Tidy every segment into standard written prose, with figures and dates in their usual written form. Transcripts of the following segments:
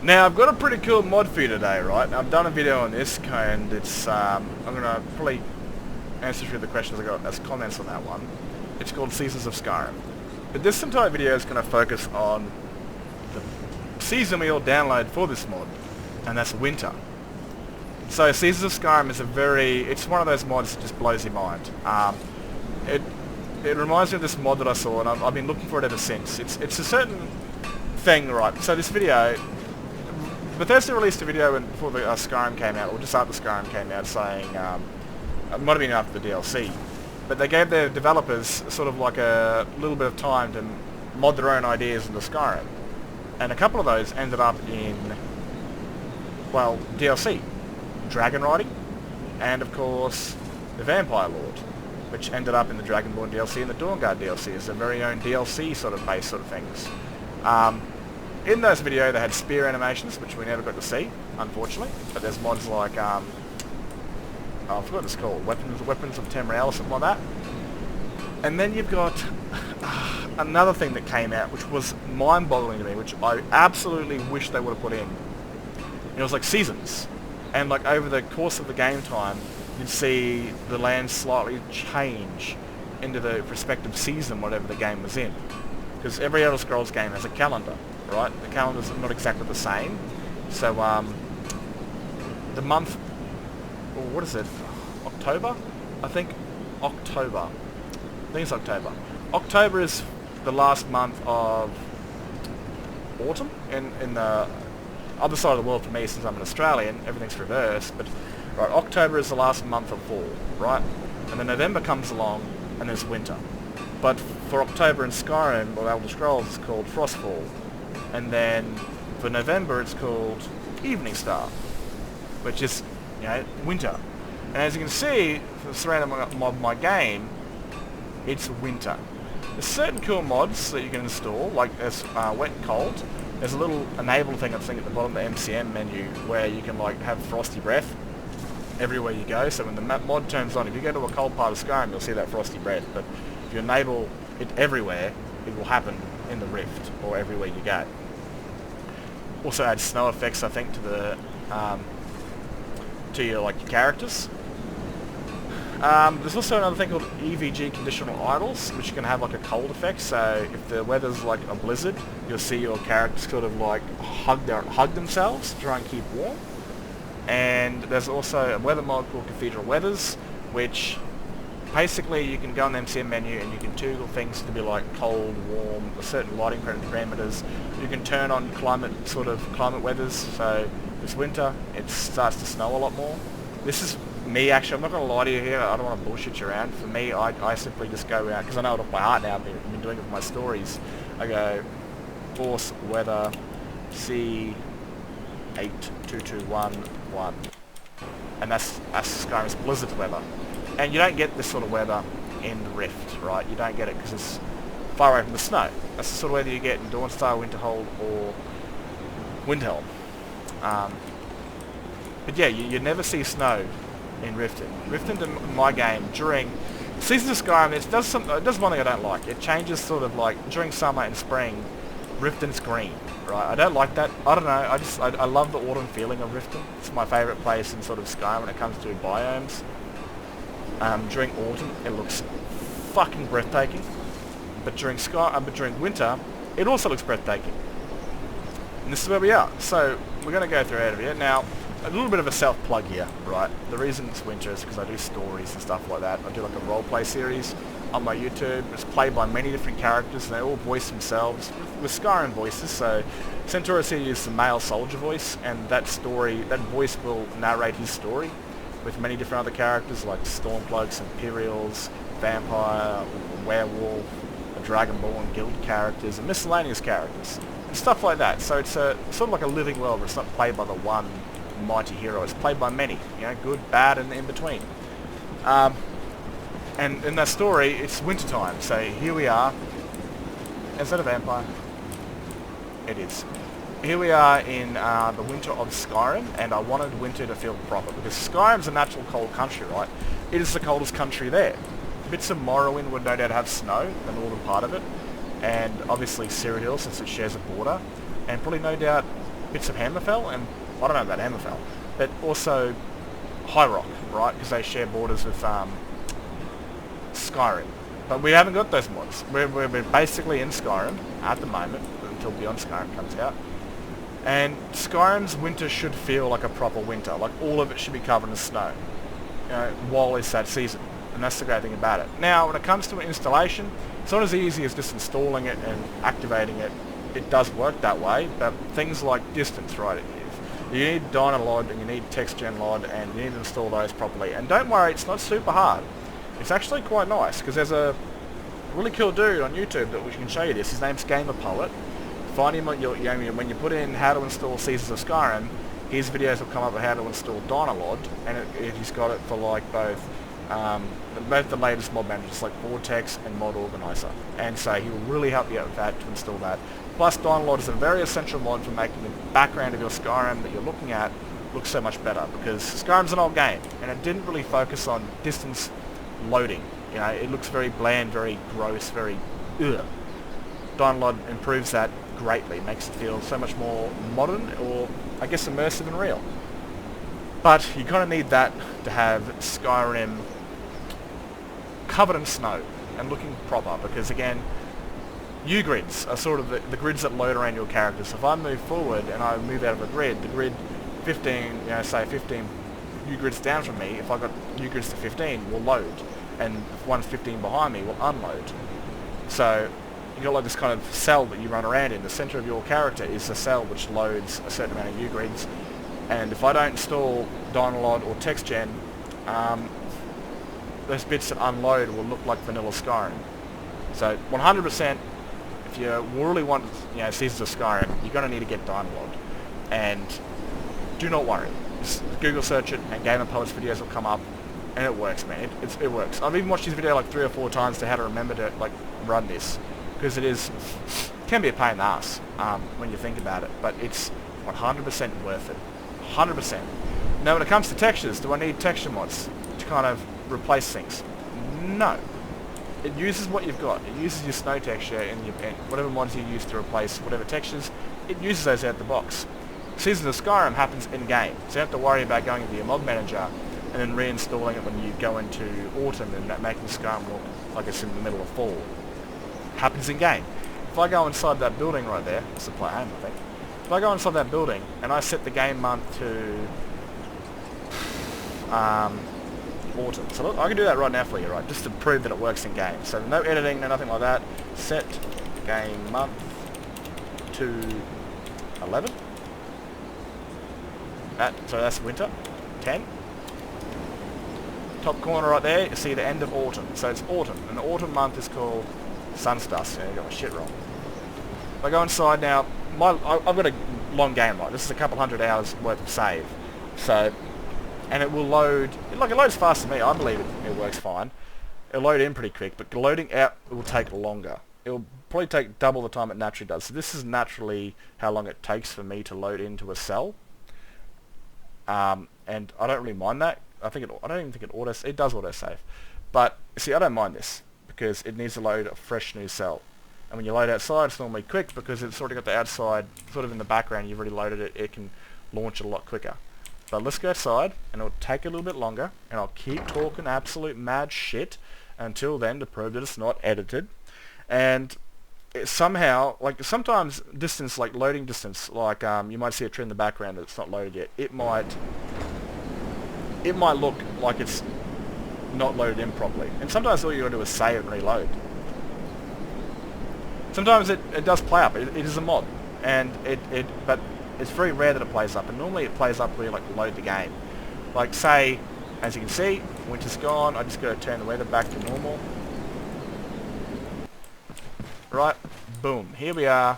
Now I've got a pretty cool mod for you today, right? I've done a video on this, and it's I'm gonna probably answer a few of the questions I got as comments on that one. It's called Seasons of Skyrim. But this entire video is going to focus on the season we all download for this mod, and that's winter. So Seasons of Skyrim is it's one of those mods that just blows your mind. It reminds me of this mod that I saw, and I've been looking for it ever since. It's a certain thing, right? So this video, Bethesda released a video before the Skyrim came out, or just after Skyrim came out, saying, it might have been after the DLC, but they gave their developers sort of like a little bit of time to mod their own ideas into Skyrim. And a couple of those ended up in, well, DLC. Dragon riding, and of course, the Vampire Lord, which ended up in the Dragonborn DLC and the Dawnguard DLC as their very own DLC sort of base sort of things. In those videos they had spear animations, which we never got to see, unfortunately, but there's mods like, I forgot what it's called, Weapons of Tamriel or something like that. And then you've got another thing that came out, which was mind-boggling to me, which I absolutely wish they would have put in. It was like seasons. And like over the course of the game time, you'd see the land slightly change into the respective season, whatever the game was in. Because every Elder Scrolls game has a calendar, right? The calendar's not exactly the same. So the month, or what is it? October? I think October. I think it's October. October is the last month of autumn in the other side of the world for me, since I'm an Australian. Everything's reversed, but right, October is the last month of fall, right? And then November comes along, and there's winter. But for October in Skyrim, or Elder Scrolls, it's called Frostfall. And then for November, it's called Evening Star, which is, winter. And as you can see, for the surrounding my game, it's winter. There's certain cool mods that you can install, like there's Wet and Cold. There's a little enable thing at the bottom of the MCM menu where you can like have frosty breath everywhere you go. So when the mod turns on, if you go to a cold part of Skyrim, you'll see that frosty breath. But if you enable it everywhere, it will happen in the Rift or everywhere you go. Also adds snow effects, I think, to the your characters. There's also another thing called EVG conditional idles, which can have like a cold effect. So if the weather's like a blizzard, you'll see your characters sort of like hug themselves to try and keep warm. And there's also a weather mod called Cathedral Weathers, which basically you can go on the MCM menu and you can toggle things to be like cold, warm, certain lighting parameters. You can turn on climate weathers. So this winter it starts to snow a lot more. This is me, actually. I'm not going to lie to you here. I don't want to bullshit you around. For me, I simply just go out, because I know it off by heart now. I've been doing it with my stories. I go force weather C82211, and that's Skyrim's blizzard weather. And you don't get this sort of weather in the Rift, right? You don't get it because it's far away from the snow. That's the sort of weather you get in Dawnstar, Winterhold, or Windhelm. But yeah, you never see snow in Riften. Riften, in my game, during Seasons of Skyrim, it does one thing I don't like. It changes sort of like during summer and spring. Riften's green, right? I don't like that. I don't know. I love the autumn feeling of Riften. It's my favourite place in sort of Skyrim when it comes to biomes. During autumn, it looks fucking breathtaking. But during winter, it also looks breathtaking. And this is where we are. So we're going to go through out of here now. A little bit of a self-plug here, right? The reason it's winter is because I do stories and stuff like that. I do like a roleplay series on my YouTube. It's played by many different characters, and they all voice themselves with Skyrim voices. So Centaurus here is the male soldier voice, and that voice will narrate his story with many different other characters like Stormcloaks, Imperials, Vampire, Werewolf, Dragonborn, Guild characters, and miscellaneous characters, and stuff like that. So it's sort of like a living world, but it's not played by the one mighty hero. It's played by many, good, bad, and in between. And in that story, it's wintertime. So here we are. Is that a vampire? It is. Here we are in the winter of Skyrim, and I wanted winter to feel proper, because Skyrim's a natural cold country, right? It is the coldest country there. Bits of Morrowind would no doubt have snow, the northern part of it, and obviously Cyrodiil, since it shares a border, and probably no doubt bits of Hammerfell, and I don't know about Hammerfell, but also High Rock, right? Because they share borders with Skyrim. But we haven't got those mods. We're basically in Skyrim at the moment, until Beyond Skyrim comes out. And Skyrim's winter should feel like a proper winter. Like all of it should be covered in snow, while it's that season. And that's the great thing about it. Now, when it comes to installation, it's not as easy as just installing it and activating it. It does work that way, but things like distance, right? You need Dynlod and you need TextGenLod, and you need to install those properly. And don't worry, it's not super hard. It's actually quite nice, because there's a really cool dude on YouTube that we can show you this. His name's GamerPoet. Find him on when you put in how to install Seasons of Skyrim, his videos will come up with how to install Dynlod, and he's got it for like both the latest mod managers like Vortex and Mod Organizer. And so he will really help you out with that to install that. Plus Dynlod is a very essential mod for making the background of your Skyrim that you're looking at look so much better, because Skyrim's an old game and it didn't really focus on distance loading. It looks very bland, very gross, very ugh. Dynlod improves that greatly, makes it feel so much more modern, or I guess immersive and real. But you kind of need that to have Skyrim covered in snow and looking proper, because again, U-grids are sort of the grids that load around your characters. So if I move forward and I move out of a grid, the grid 15, say 15 U-grids down from me, if I got U-grids to 15, will load, and if one's 15 behind me, will unload. So you got like this kind of cell that you run around in. The center of your character is a cell which loads a certain amount of U-grids, and if I don't install Dynlod or TextGen, those bits that unload will look like vanilla Skyrim. So 100%, if you really want Seasons of Skyrim, you're going to need to get Dynlod. And do not worry. Just Google search it and GamerPoet's videos will come up, and it works, man. It works. I've even watched his video like 3 or 4 times to how to remember to like run this, because it can be a pain in the ass when you think about it, but it's 100% worth it. 100%. Now when it comes to textures, do I need texture mods to kind of replace things? No. It uses what you've got. It uses your snow texture and whatever mods you use to replace whatever textures, it uses those out the box. Seasons of Skyrim happens in-game, so you don't have to worry about going into your mod manager and then reinstalling it when you go into autumn and making Skyrim look like it's in the middle of fall. Happens in-game. If I go inside that building right there, it's the play home, I think. If I go inside that building and I set the game month to autumn. So look, I can do that right now for you, right? Just to prove that it works in game. So no editing, no nothing like that. Set game month to 11. So that's winter. 10. Top corner right there, you see the end of autumn. So it's autumn, and the autumn month is called Sunstars. I got my shit wrong. If I go inside now, I've got a long game, right? This is a couple 100 hours worth of save. So, and it will load, it loads fast to me. I believe it works fine. It'll load in pretty quick, but loading out will take longer. It'll probably take double the time it naturally does. So this is naturally how long it takes for me to load into a cell. And I don't really mind that. I don't even think it does autosave. But see, I don't mind this because it needs to load a fresh new cell. And when you load outside, it's normally quick because it's already got the outside sort of in the background. You've already loaded it. It can launch it a lot quicker. But let's go outside, and it'll take a little bit longer, and I'll keep talking absolute mad shit until then to prove that it's not edited. And somehow, like sometimes distance, like loading distance, like you might see a tree in the background that's not loaded yet. It might look like it's not loaded in properly. And sometimes all you gotta do is save and reload. Sometimes it does play up. It is a mod, and but it's very rare that it plays up. And normally it plays up where you like load the game. Like say, as you can see, winter's gone. I just gotta turn the weather back to normal. Right, boom. Here we are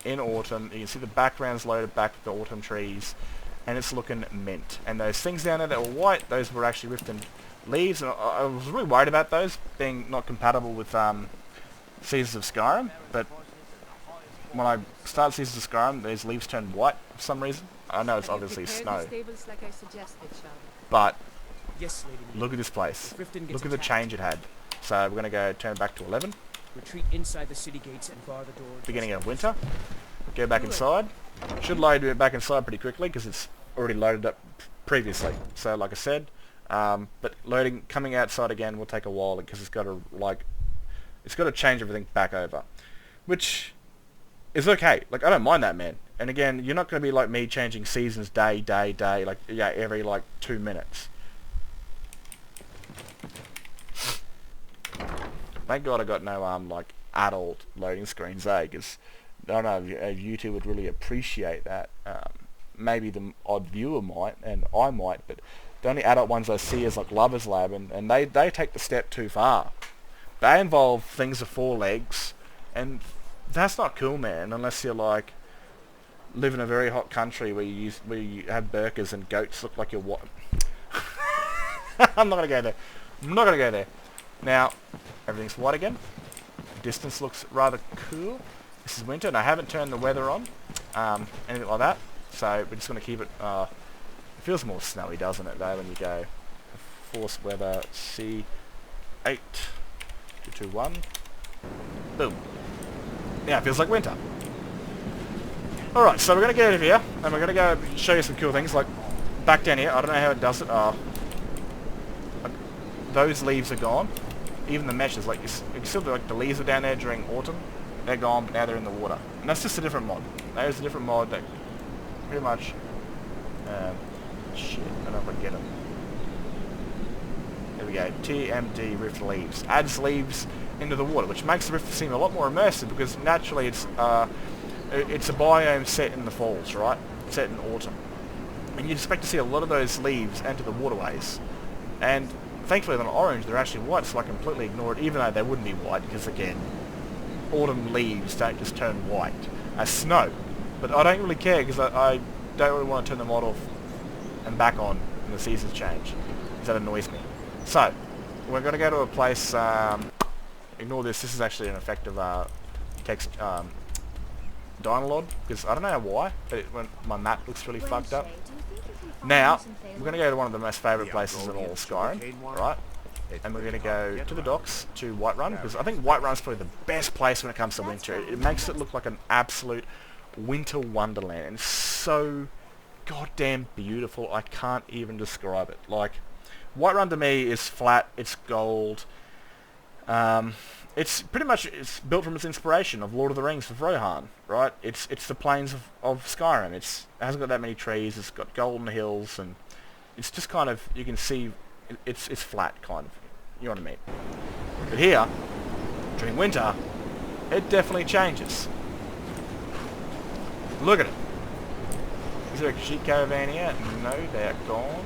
in autumn. You can see the background's loaded back with the autumn trees, and it's looking mint. And those things down there that were white, those were actually rifting leaves, and I was really worried about those being not compatible with Seasons of Skyrim, but when I started Seasons of Skyrim, these leaves turned white for some reason. I know it's obviously snow, but look at this place. Look at the change it had. So we're going to go turn it back to 11. Retreat inside the city gates and bar the doors. Beginning of winter. Go back inside. Should load it back inside pretty quickly because it's already loaded up previously. So like I said, but coming outside again will take a while because it's got to change everything back over, which is okay. Like, I don't mind that, man. And again, you're not going to be like me changing seasons day, like, yeah, every like 2 minutes. Thank God I got no like adult loading screens, because I don't know if you two would really appreciate that. Maybe the odd viewer might, and I might, but the only adult ones I see is like Lover's Lab, and they take the step too far. They involve things with 4 legs, and that's not cool, man, unless you're like live in a very hot country where you have burkas and goats look like you're what. I'm not gonna go there. I'm not gonna go there. Now, everything's white again. Distance looks rather cool. This is winter, and I haven't turned the weather on, anything like that. So we're just gonna keep it. It feels more snowy, doesn't it, though, when you go force weather C8 221. Boom. Yeah, it feels like winter. Alright, so we're going to get out of here, and we're going to go show you some cool things, like back down here. I don't know how it does it. Those leaves are gone. Even the meshes, like you can still do, like the leaves were down there during autumn. They're gone, but now they're in the water. And that's just a different mod. There's a different mod that pretty much... shit, I don't know if I can get them. There we go. TMD Rift Leaves. Adds leaves into the water, which makes the rift seem a lot more immersive, because naturally it's a biome set in the falls, right? Set in autumn. And you'd expect to see a lot of those leaves enter the waterways. And thankfully they're not orange, they're actually white, so I completely ignore it, even though they wouldn't be white, because again, autumn leaves don't just turn white as snow. But I don't really care, because I don't really want to turn the mod off and back on when the seasons change, because that annoys me. So, we're going to go to a place, ignore this is actually an effective text Dynlod, because I don't know why, but when my map looks really fucked up. Now, we're going to go to one of the most favourite places in all of Skyrim, right? And we're going to go to the docks, to Whiterun, because I think Whiterun's probably the best place when it comes to winter. It makes it look like an absolute winter wonderland, and it's so goddamn beautiful, I can't even describe it. Like, Whiterun to me is flat, it's gold, it's pretty much, it's built from its inspiration of Lord of the Rings of Rohan, right? It's the plains of Skyrim. It hasn't got that many trees, it's got golden hills, and it's just kind of, you can see, it's flat, kind of, you know what I mean? But here, during winter, it definitely changes. Look at it. Is there a sheep caravan here? No, they are gone.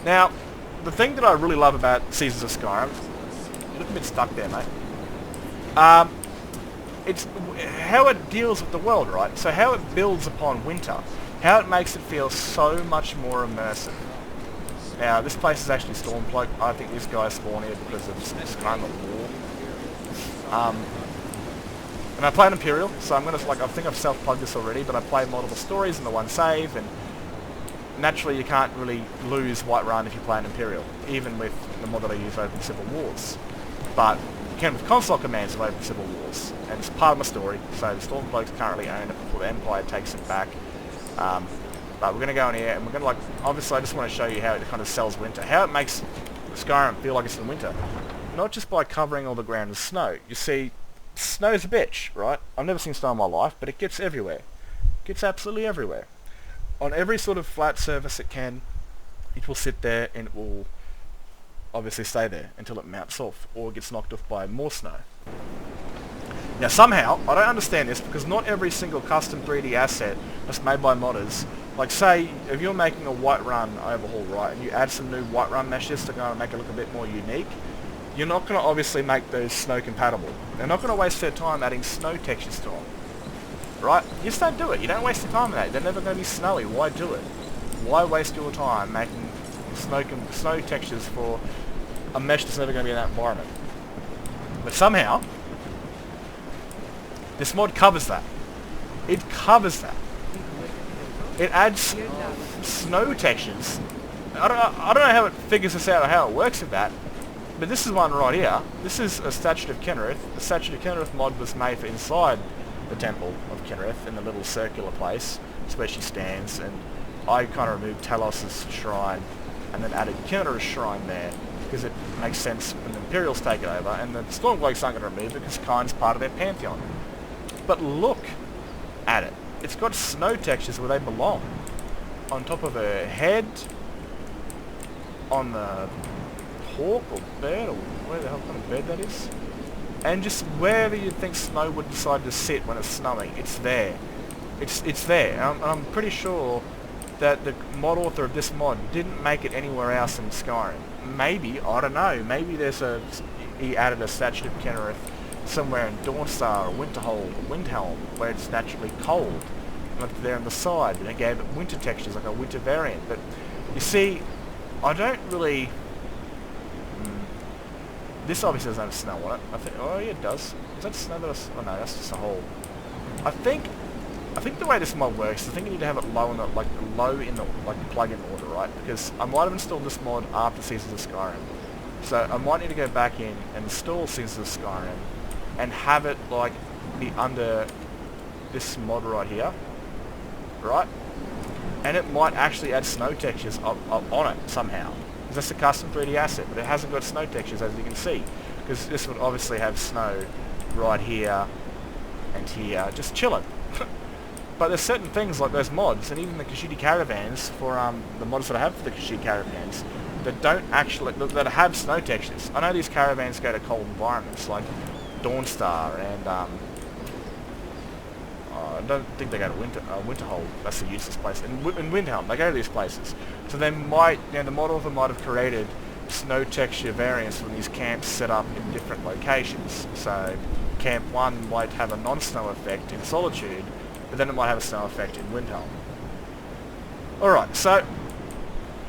Now, the thing that I really love about Seasons of Skyrim, you look a bit stuck there, mate. It's how it deals with the world, right? So how it builds upon winter, how it makes it feel so much more immersive. Now, this place is actually Stormcloak. I think this guy spawned here because of Skyrim War. And I played Imperial, so I'm gonna I think I've self-plugged this already, but I played multiple stories in the one save, and naturally you can't really lose Whiterun if you play an Imperial, even with the mod that I use Open Civil Wars. But you can with console commands of Open Civil Wars, and it's part of my story, so the Stormcloaks currently own it before the Empire takes it back. But we're going to go in here, and we're going to obviously I just want to show you how it kind of sells winter, how it makes Skyrim feel like it's in winter. Not just by covering all the ground with snow. You see, snow's a bitch, right? I've never seen snow in my life, but it gets everywhere. It gets absolutely everywhere. On every sort of flat surface it will sit there and it will obviously stay there until it melts off or gets knocked off by more snow. Now somehow, I don't understand this, because not every single custom 3D asset that's made by modders, like say if you're making a Whiterun overhaul, right, and you add some new Whiterun meshes to kind of make it look a bit more unique, you're not going to obviously make those snow compatible. They're not going to waste their time adding snow textures to them. Right? You just don't do it. You don't waste your time on that. They're never going to be snowy. Why do it? Why waste your time making snow textures for a mesh that's never going to be in that environment? But somehow, this mod covers that. It covers that. It adds snow textures. I don't know how it figures this out or how it works with that, But this is one right here. This is a Statue of Kenrith. The Statue of Kenrith mod was made for inside the Temple of Kenrith in the little circular place. It's where she stands, and I kind of removed Talos's shrine and then added Kenrith's shrine there because it makes sense when the Imperials take it over, and the Stormquakes aren't going to remove it because Kyne's part of their pantheon. But look at it. It's got snow textures where they belong. On top of her head, on the hawk or bird, or where the hell kind of bird that is, and just wherever you'd think snow would decide to sit when it's snowing, it's there. It's there. And I'm pretty sure that the mod author of this mod didn't make it anywhere else in Skyrim. Maybe, I don't know, maybe he added a Statue of Kenrith somewhere in Dawnstar or Winterhold or Windhelm where it's naturally cold, and left there on the side, and it gave it winter textures like a winter variant. But you see, I don't really... This obviously doesn't have snow on it. I think, oh yeah, it does. Is that snow that oh no, that's just a hole. I think the way this mod works, I think you need to have it low in the plug-in order, right? Because I might have installed this mod after Seasons of Skyrim. So I might need to go back in and install Seasons of Skyrim and have it like be under this mod right here, right? And it might actually add snow textures up on it somehow. That's a custom 3D asset, but it hasn't got snow textures, as you can see, because this would obviously have snow right here and here, just chilling. But there's certain things like those mods, and even the Kashidi caravans for the mods that I have for the Kashidi caravans, that don't actually that have snow textures. I know these caravans go to cold environments like Dawnstar and I don't think they go to Winterhold. That's a useless place. In Windhelm, they go to these places. So they might, the mod author might have created snow texture variants for these camps set up in different locations. So Camp 1 might have a non-snow effect in Solitude, but then it might have a snow effect in Windhelm. Alright, so,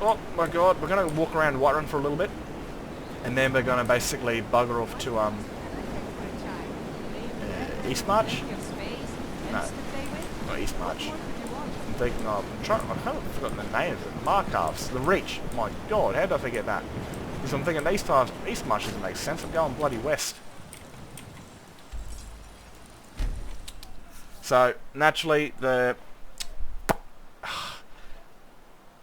oh my god, we're going to walk around Whiterun for a little bit, and then we're going to basically bugger off to Eastmarch? No, not Eastmarch. I'm thinking of, I haven't forgotten the name of it. Markarth's, the Reach. My god, how did I forget that? Because I'm thinking Eastmarch doesn't make sense. I'm going bloody west. So, naturally, the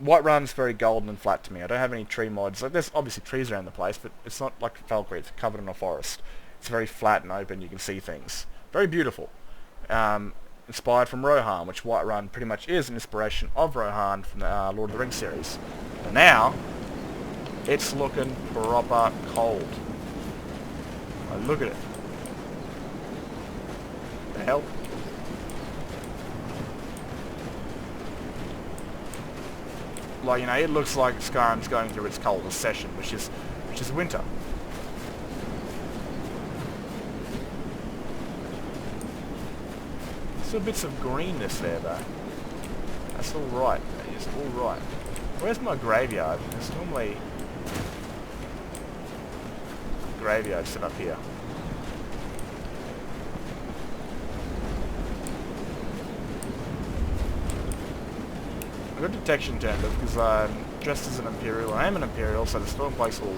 Whiterun's very golden and flat to me. I don't have any tree mods. Like, there's obviously trees around the place, but it's not like Falkreath, covered in a forest. It's very flat and open. You can see things. Very beautiful. Inspired from Rohan, which Whiterun pretty much is an inspiration of Rohan from the Lord of the Rings series. But now, it's looking proper cold. Like, look at it. The hell? Like, it looks like Skyrim's going through its coldest session, which is winter. Still bits of greenness there, though. That's all right. That is all right. Where's my graveyard? There's normally a graveyard set up here. I've got detection turned off because I'm dressed as an Imperial. I am an Imperial, so the Stormquakes will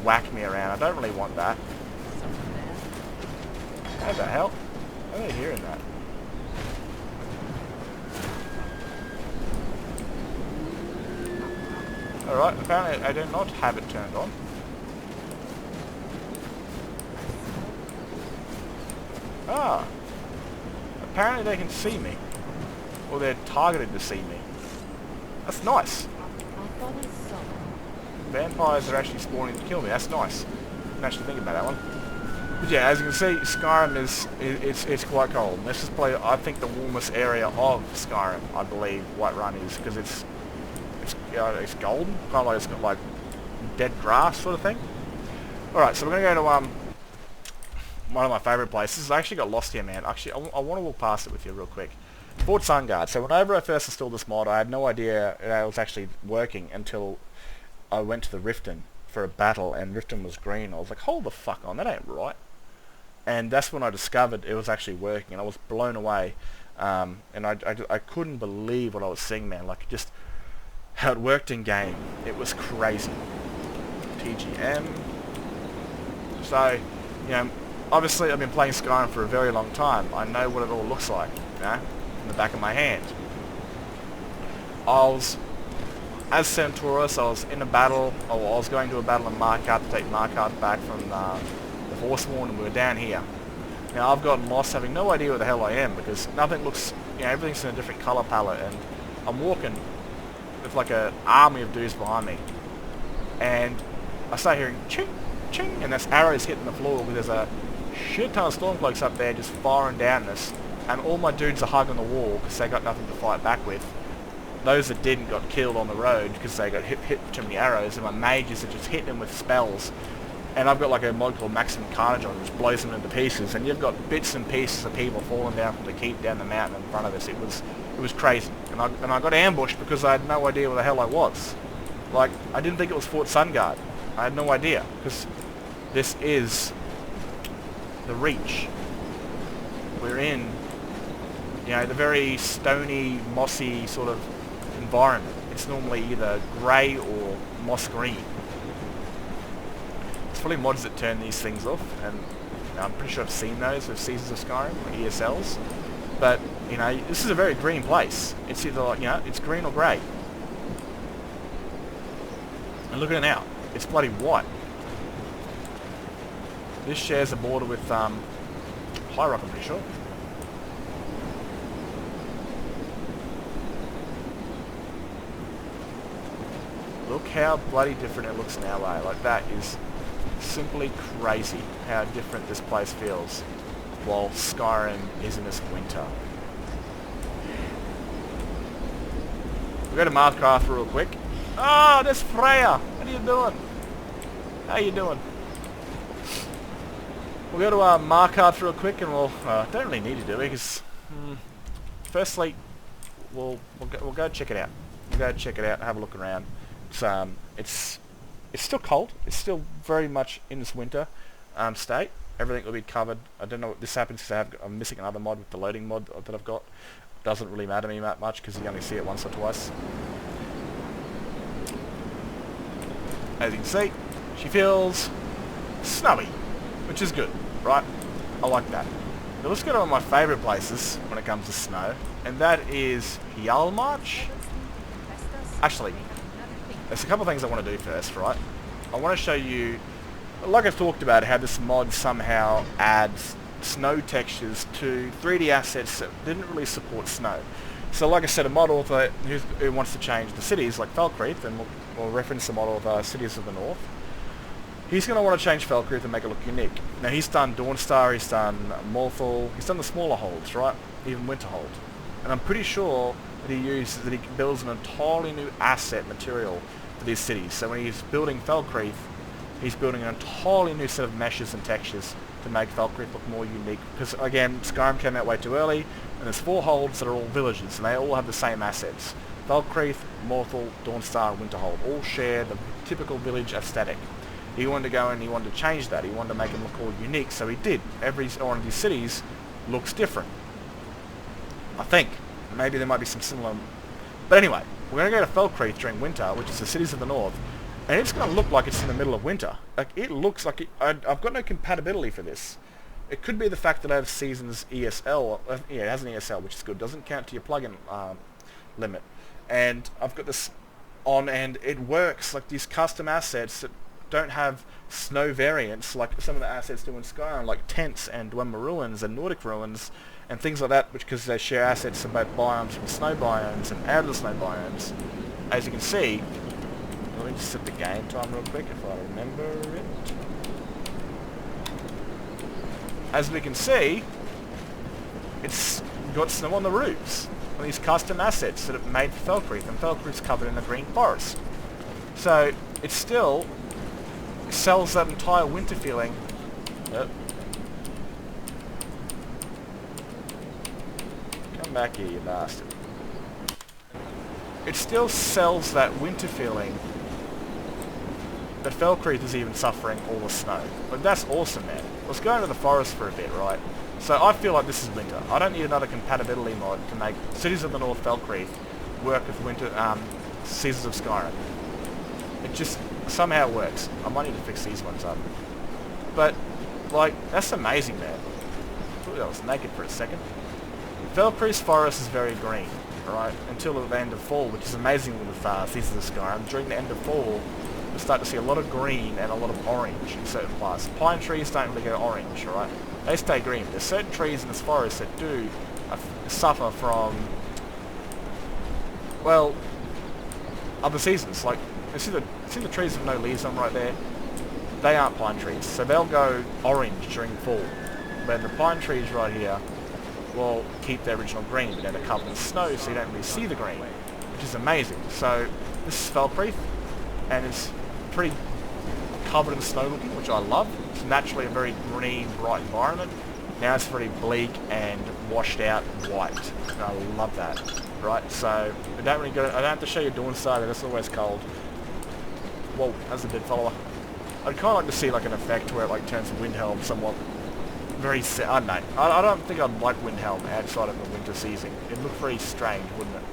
whack me around. I don't really want that. How the hell? How are they hearing that? Alright, apparently I do not have it turned on. Ah! Apparently they can see me. Or they're targeted to see me. That's nice. Vampires are actually spawning to kill me. That's nice. I didn't actually think about that one. But yeah, as you can see, Skyrim it's quite cold. This is probably, I think, the warmest area of Skyrim. I believe Whiterun is, because it's golden, kind of like it's got like dead grass sort of thing. All right, so we're gonna go to one of my favourite places. I actually got lost here, man. Actually, I want to walk past it with you real quick. Fort Sungard. So whenever I first installed this mod, I had no idea it was actually working until I went to the Riften for a battle, and Riften was green. I was like, hold the fuck on, that ain't right. And that's when I discovered it was actually working, and I was blown away. And I couldn't believe what I was seeing, man. Like, just how it worked in game. It was crazy. TGM. So, you know, obviously I've been playing Skyrim for a very long time. I know what it all looks like, you know, in the back of my hand. As Centaurus, I was in a battle, or I was going to a battle in Markarth to take Markarth back from the Forsworn, and we were down here. Now I've gotten lost, having no idea where the hell I am, because nothing looks, you know, everything's in a different colour palette, and I'm walking with like an army of dudes behind me. And I start hearing ching, ching, and there's arrows hitting the floor, where there's a shit ton of Stormcloaks up there just firing down us, and all my dudes are hugging the wall because they got nothing to fight back with. Those that didn't got killed on the road because they got hit with too many arrows, and my mages are just hitting them with spells. And I've got like a mod called Maximum Carnage on, which blows them into pieces, and you've got bits and pieces of people falling down from the keep down the mountain in front of us. It was crazy, and I got ambushed because I had no idea where the hell I was. Like, I didn't think it was Fort Sunguard. I had no idea, because this is the Reach. We're in, you know, the very stony, mossy sort of environment. It's normally either grey or moss green. It's probably mods that turn these things off, and I'm pretty sure I've seen those with Seasons of Skyrim or ESLs. But, you know, this is a very green place. It's either like, you know, it's green or grey. And look at it now. It's bloody white. This shares a border with High Rock, I'm pretty sure. Look how bloody different it looks now, eh? Like, that is simply crazy how different this place feels while Skyrim is in its winter. We'll go to Markarth real quick. Oh, there's Freya! What are you doing? How you doing? We'll go to Markarth real quick, and we'll don't really need to do it because firstly we'll go check it out. We'll go check it out and have a look around. It's still cold. It's still very much in this winter state. Everything will be covered. I don't know what this happens because I'm missing another mod with the loading mod that I've got. Doesn't really matter to me that much because you only see it once or twice. As you can see, she feels snowy, which is good, right? I like that. Now let's go to one of my favourite places when it comes to snow, and that is Hjalmarch. Actually, there's a couple of things I want to do first, right? I want to show you, like I've talked about, how this mod somehow adds snow textures to 3D assets that didn't really support snow. So like I said, a mod author who wants to change the cities, like Falkreath, and we'll reference the model of Cities of the North, he's going to want to change Falkreath and make it look unique. Now he's done Dawnstar, he's done Morthal, he's done the smaller holds, right? Even Winterhold. And I'm pretty sure that he builds an entirely new asset material for these cities. So when he's building Falkreath, he's building an entirely new set of meshes and textures to make Falkreath look more unique. Because again, Skyrim came out way too early, and there's 4 holds that are all villages, and they all have the same assets. Falkreath, Morthal, Dawnstar, and Winterhold all share the typical village aesthetic. He wanted to go and he wanted to change that. He wanted to make them look all unique, so he did. Every one of these cities looks different. I think. Maybe there might be some similar... But anyway, we're going to go to Falkreath during winter, which is the Cities of the North, and it's going to look like it's in the middle of winter. Like, it looks like... I've got no compatibility for this. It could be the fact that I have Seasons ESL. Yeah, it has an ESL, which is good. Doesn't count to your plugin limit. And I've got this on, and it works. Like, these custom assets that don't have snow variants like some of the assets do in Skyrim, like tents and Dwemer Ruins and Nordic Ruins and things like that, which because they share assets in both biomes, from snow biomes and out of the snow biomes. As you can see, let me just set the game time real quick if I remember it. As we can see, it's got snow on the roofs on these custom assets that have made for Falkreath, and Falkreath's covered in the green forest. So it still sells that entire winter feeling. Come back here, you bastard. It still sells that winter feeling that Falkreath is even suffering all the snow. But that's awesome, man. Let's go into the forest for a bit, right? So I feel like this is winter. I don't need another compatibility mod to make Cities of the North Falkreath work with winter Seasons of Skyrim. It just somehow works. I might need to fix these ones up. But, like, that's amazing, man. Ooh, I was naked for a second. Falkreath forest is very green, right? Until the end of fall, which is amazing with Seasons of Skyrim. During the end of fall, you start to see a lot of green and a lot of orange in certain parts. Pine trees don't really go orange, right? They stay green. There's certain trees in this forest that do suffer from, well, other seasons. Like, you see the trees with no leaves on right there? They aren't pine trees, so they'll go orange during fall. But the pine trees right here will keep their original green, but then they're covered in snow, so you don't really see the green, which is amazing. So this is Falkreath, and it's pretty covered in snow looking, which I love. It's naturally a very green, bright environment. Now it's very bleak and washed out white, and I love that. Right, so I don't have to show you Dawnstar, that's always cold. Whoa, that's a dead follower. I'd kind of like to see like an effect where it like turns Windhelm somewhat very, I don't know. I don't think I'd like Windhelm outside of the winter season. It'd look very strange, wouldn't it?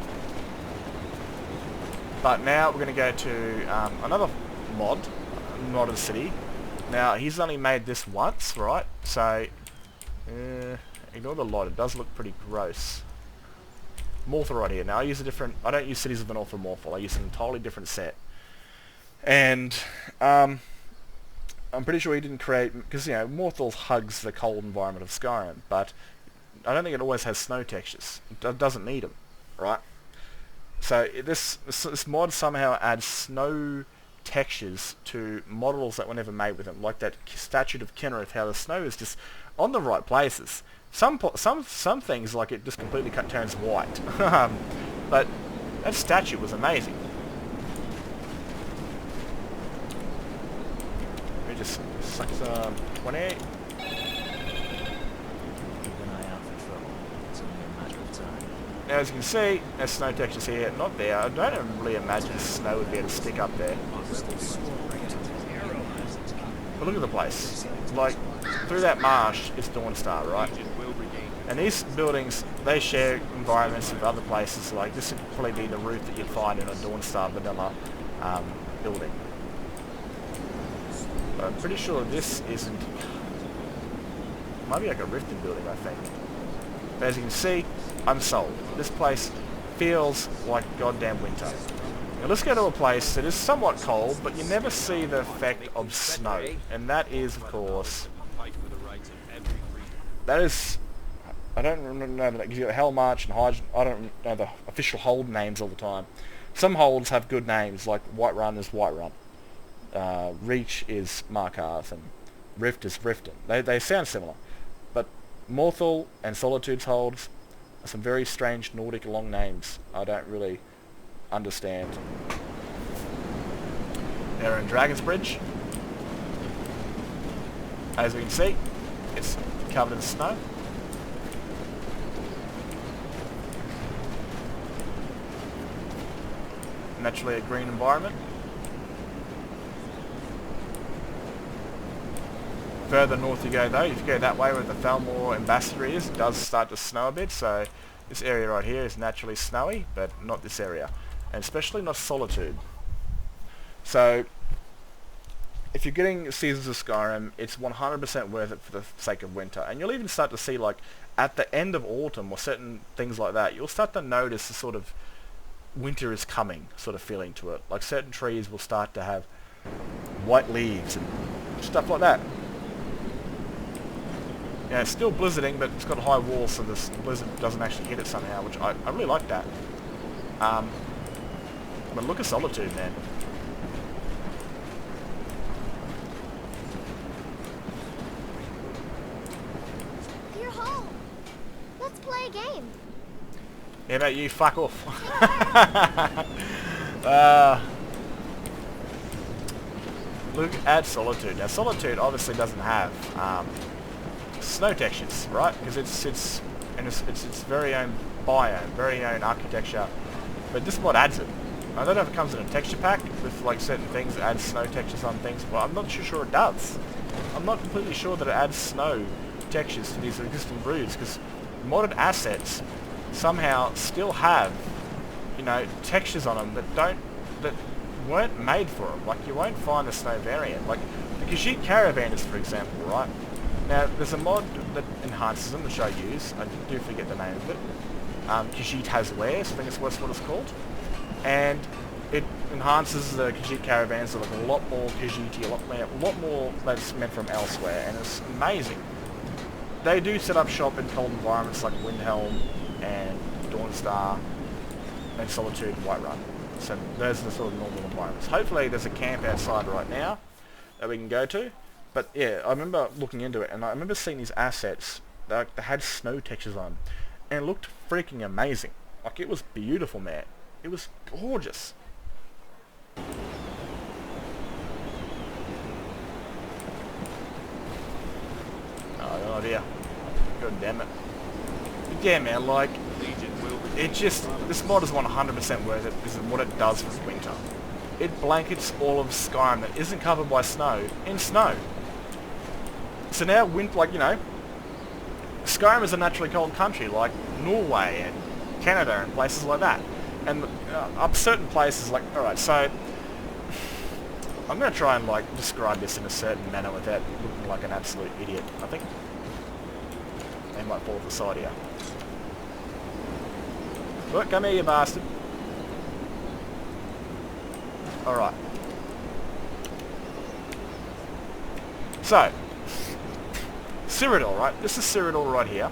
But now we're going to go to another modded city. Now he's only made this once, right? So ignore the lot. It does look pretty gross. Morthal right here. Now I don't use Cities of the North for Morthal. I use an entirely different set. And I'm pretty sure he didn't create, because, you know, Morthal hugs the cold environment of Skyrim, but I don't think it always has snow textures. It doesn't need them, right? So this mod somehow adds snow textures to models that were never made with them, like that statue of Kinnereth, how the snow is just on the right places. Some things, like, it just completely turns white. But that statue was amazing. Just suck some 20. Keep an eye out for trouble. It's only a matter of time. Now as you can see, there's snow textures here, not there. I don't really imagine snow would be able to stick up there. But look at the place. Like, through that marsh is Dawnstar, right? And these buildings, they share environments with other places. Like, this would probably be the roof that you'd find in a Dawnstar vanilla building. I'm pretty sure this isn't... Might be like a Riften building, I think. But as you can see, I'm sold. This place feels like goddamn winter. Now let's go to a place that is somewhat cold, but you never see the effect of snow. And that is, of course... That is... I don't know that, because you've got Hellmarch and Hyde. I don't know the official hold names all the time. Some holds have good names, like Whiterun is Whiterun. Reach is Markarth, and Rift is Riften. They sound similar, but Morthal and Solitude's holds are some very strange Nordic long names I don't really understand. They're in Dragon's Bridge. As we can see, it's covered in snow. Naturally a green environment. Further north you go though, if you go that way where the Falmore Ambassador is, it does start to snow a bit, so this area right here is naturally snowy, but not this area. And especially not Solitude. So, if you're getting Seasons of Skyrim, it's 100% worth it for the sake of winter. And you'll even start to see, like, at the end of autumn or certain things like that, you'll start to notice the sort of winter is coming sort of feeling to it. Like certain trees will start to have white leaves and stuff like that. Yeah, it's still blizzarding, but it's got a high wall, so this blizzard doesn't actually hit it somehow, which I really like that. But look at Solitude, man. You're home. Let's play a game. Yeah, mate, you fuck off. Look at Solitude. Now, Solitude obviously doesn't have snow textures, right? Because it's its very own biome, very own architecture. But this mod adds it. I don't know if it comes in a texture pack with like certain things that add snow textures on things, but I'm not too sure it does. I'm not completely sure that it adds snow textures to these existing breeds, because modded assets somehow still have, you know, textures on them that weren't made for them. Like, you won't find the snow variant. Like, the Khajiit caravans, for example, right? Now, there's a mod that enhances them, which I use. I do forget the name of it. Khajiit has wares, I think it's what it's called. And it enhances the Khajiit caravans to look a lot more Khajiit-y, a lot more that's meant from elsewhere, and it's amazing. They do set up shop in cold environments like Windhelm and Dawnstar and Solitude and Whiterun. So those are the sort of normal environments. Hopefully there's a camp outside right now that we can go to. But yeah, I remember looking into it, and I remember seeing these assets that had snow textures on, and it looked freaking amazing. Like, it was beautiful, man. It was gorgeous. Oh, no idea. God damn it. But yeah, man, like, it just, this mod is 100% worth it because of what it does for winter. It blankets all of Skyrim that isn't covered by snow in snow. So now, like, you know, Skyrim is a naturally cold country, like Norway and Canada and places like that. And up certain places, like, alright, so I'm going to try and, like, describe this in a certain manner without looking like an absolute idiot. I think they might fall off the side here. Look, come here, you bastard. Alright. So, Cyrodiil, right? This is Cyrodiil right here.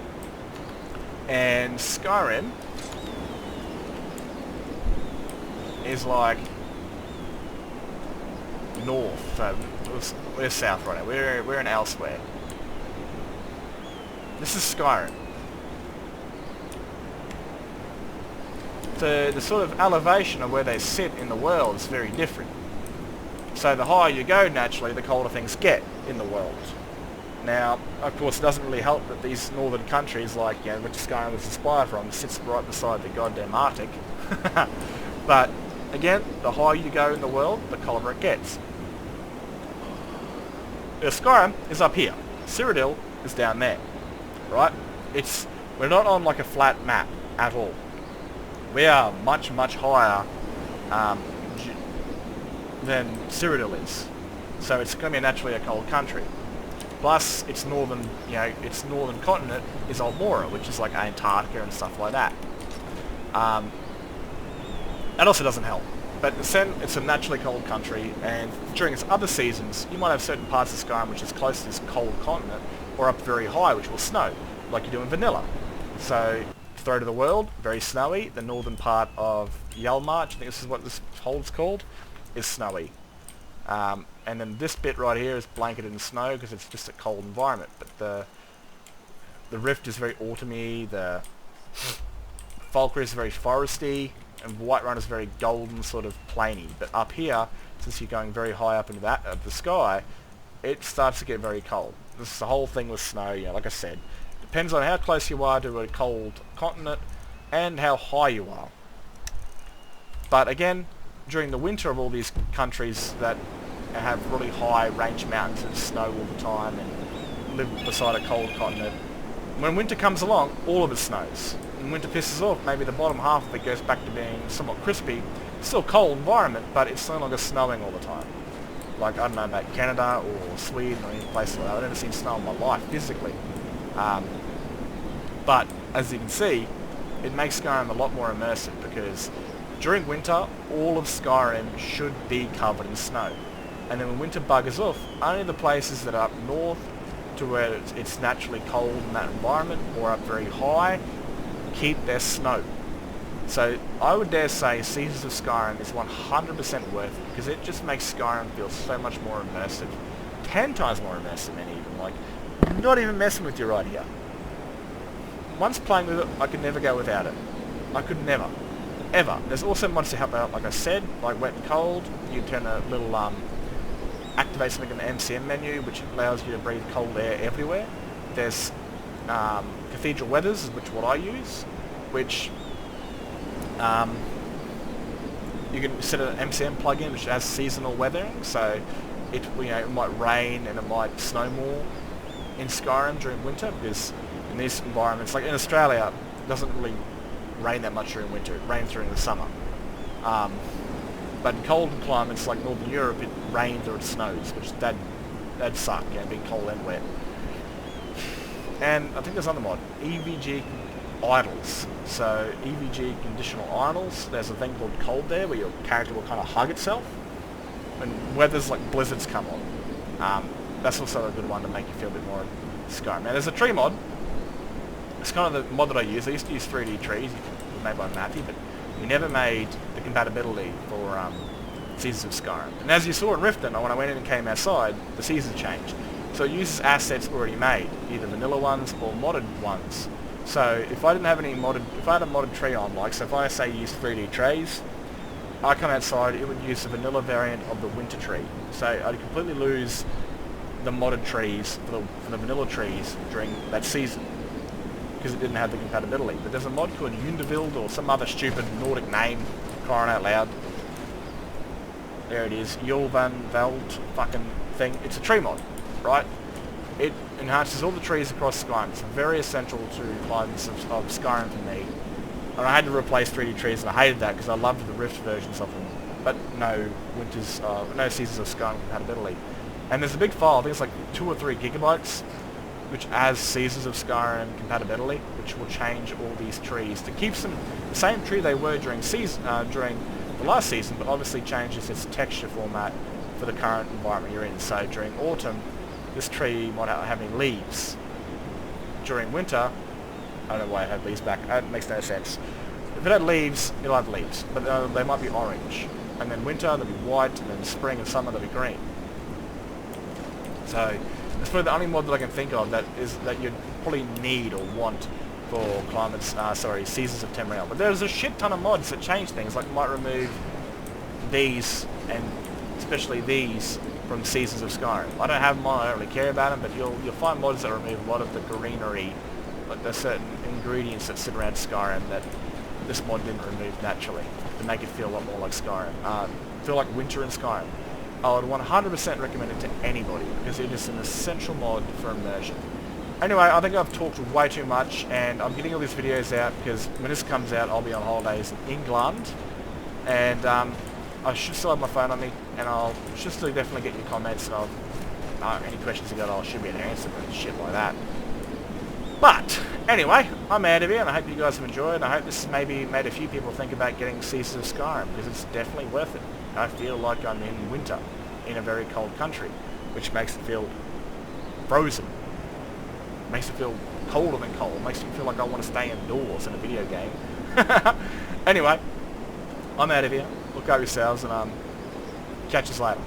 And Skyrim is like north. So we're south right now. We're in elsewhere. This is Skyrim. The sort of elevation of where they sit in the world is very different. So the higher you go, naturally, the colder things get in the world. Now, of course, it doesn't really help that these northern countries, like, you know, which Skyrim was inspired from, sits right beside the goddamn Arctic. But again, the higher you go in the world, the colder it gets. Skyrim is up here. Cyrodiil is down there, right? We're not on like a flat map at all. We are much, much higher than Cyrodiil is. So it's going to be naturally a cold country. Plus, its northern, you know, its northern continent is Almora, which is like Antarctica and stuff like that. That also doesn't help. But it's a naturally cold country, and during its other seasons, you might have certain parts of Skyrim which is close to this cold continent, or up very high, which will snow, like you do in vanilla. So, throat of the world, very snowy. The northern part of Yalmar, I think this is what this hole's called, is snowy. And then this bit right here is blanketed in snow because it's just a cold environment. But the Rift is very autumny, the Falkreath is very foresty, and Whiterun is very golden, sort of plainy. But up here, since you're going very high up into the sky, it starts to get very cold. This is the whole thing with snow, you know, like I said. Depends on how close you are to a cold continent and how high you are. But again, during the winter of all these countries that have really high range mountains and snow all the time and live beside a cold continent, when winter comes along, all of it snows. And winter pisses off, maybe the bottom half of it goes back to being somewhat crispy. It's still a cold environment, but it's no longer snowing all the time. Like, I don't know, about Canada or Sweden or any place like that. I've never seen snow in my life, physically. But, as you can see, it makes Skyrim a lot more immersive because during winter, all of Skyrim should be covered in snow. And then when winter buggers off, only the places that are up north to where it's naturally cold in that environment or up very high keep their snow. So I would dare say Seasons of Skyrim is 100% worth it because it just makes Skyrim feel so much more immersive. 10 times more immersive and even, like, not even messing with you right here. Once playing with it, I could never go without it. I could never. Ever. There's also mods to help out, like I said, like Wet and Cold. You turn a little, activate something in the MCM menu, which allows you to breathe cold air everywhere. There's Cathedral Weathers, which is what I use, which you can set an MCM plugin which has seasonal weathering, so it, you know, it might rain and it might snow more in Skyrim during winter, because in these environments, like in Australia, it doesn't really rain that much during winter. It rains during the summer. But in cold climates like Northern Europe, it rains or it snows, which that that'd suck, you know, being cold and wet. And I think there's another mod, EVG idles. So EVG conditional idles, there's a thing called cold there where your character will kind of hug itself. When weather's like blizzards come on. That's also a good one to make you feel a bit more Skyrim. Now there's a tree mod. It's kind of the mod that I use. I used to use 3D trees made by Matthew, but we never made the compatibility for Seasons of Skyrim. And as you saw in Riften, when I went in and came outside, the seasons changed. So it uses assets already made, either vanilla ones or modded ones. So if I didn't have any modded, if I had a modded tree on, like, so if I say use 3D trees, I come outside, it would use the vanilla variant of the winter tree. So I'd completely lose the modded trees for the vanilla trees during that season, because it didn't have the compatibility. But there's a mod called Undevild or some other stupid Nordic name, crying out loud. There it is, Yulvan Veld fucking thing. It's a tree mod, right? It enhances all the trees across Skyrim. It's very essential to clients of Skyrim for me. And I had to replace 3D trees, and I hated that because I loved the Rift versions of them. But no no Seasons of Skyrim compatibility. And there's a big file, I think it's like 2 or 3 gigabytes, which has Seasons of Skyrim compatibility, which will change all these trees to keep them the same tree they were during the last season, but obviously changes its texture format for the current environment you're in. So during autumn, this tree might have having leaves. During winter, I don't know why it had leaves back. It makes no sense. If it had leaves, it'll have leaves, but they might be orange. And then winter, they'll be white, and then spring and summer, they'll be green. So that's probably the only mod that I can think of that you'd probably need or want for Seasons of Tamriel. But there's a shit ton of mods that change things, like might remove these, and especially these, from Seasons of Skyrim. I don't have them on, I don't really care about them, but you'll find mods that remove a lot of the greenery, like there's certain ingredients that sit around Skyrim that this mod didn't remove naturally, to make it feel a lot more like Skyrim. Feel like winter in Skyrim. I would 100% recommend it to anybody, because it is an essential mod for immersion. Anyway, I think I've talked way too much, and I'm getting all these videos out because when this comes out, I'll be on holidays in England, and I should still have my phone on me, and I'll should still definitely get your comments, and any questions you got, I should be able to answer them and shit like that. But anyway, I'm out of here, and I hope you guys have enjoyed, and I hope this maybe made a few people think about getting Seasons of Skyrim, because it's definitely worth it. I feel like I'm in winter in a very cold country, which makes it feel frozen. Makes it feel colder than cold. Makes me feel like I want to stay indoors in a video game. Anyway, I'm out of here. Look over yourselves, and catch us later.